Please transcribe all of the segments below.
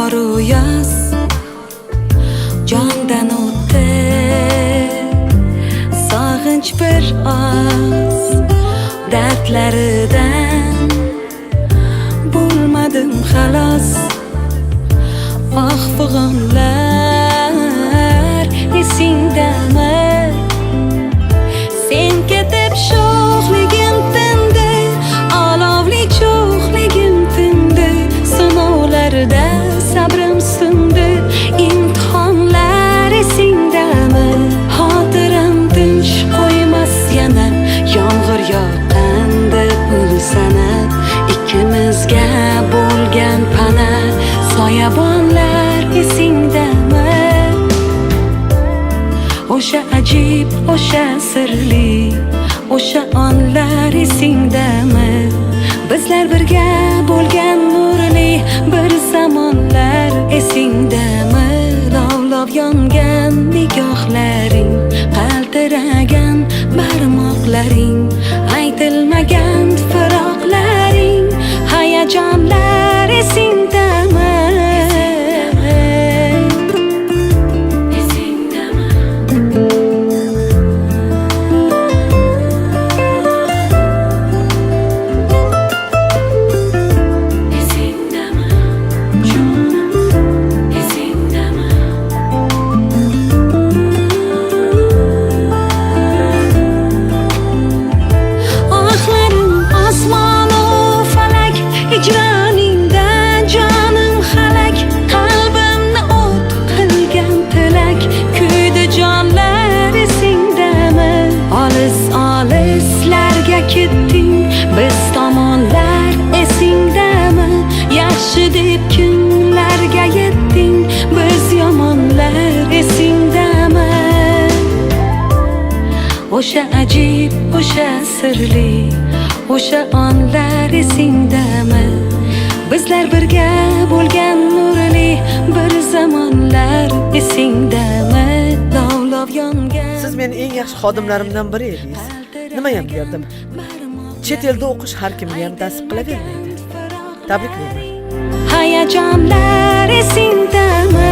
bahoru yoz jondan o'tdi sog'inch bir oz dardlaridan bo'lmadim xalos ah fig'onlar esingdami sen ketib sho'xligim tindi olovli cho'xligim tindi sinovlarda sabrim sindi imtihonlar esingdami xotiram tinch qo'ymas yana yomg'ir yoqqanda pul sanab ikkimizga bo'lgan pana soyabonlar esingdami o'sha ajib o'sha sirli o'sha onlar esingdami bizlar birga bo'lgan nurli bir zamonlar esingdami lovlov yongan nigohlaring qaltiragan barmoqlaring aytilmagan firoqlaring hayajonlar esingdami biz tomonlar esingdami yaxshi deb kunlarga yetding biz yomonlar esingdami o'sha ajib o'sha sirli o'sha onlar esingdami bizlar birga bo'lgan nurli bir zamonlar esingdami lovlov yongan Siz meni eng yaxshi xodimlarimdan biri edingiz. Nima ham derdim? Chet elda o'qish har kimga ham nasib qilavermaydi. Tabriklayman. Hayajonlar esingdami?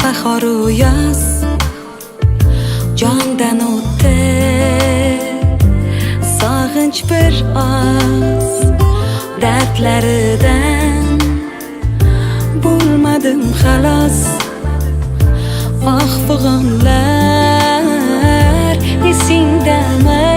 Bahoru yoz jondan o'tdi sog'inch bir oz dardlaridan bo'lmadim xalos ah fig'onlar esingdami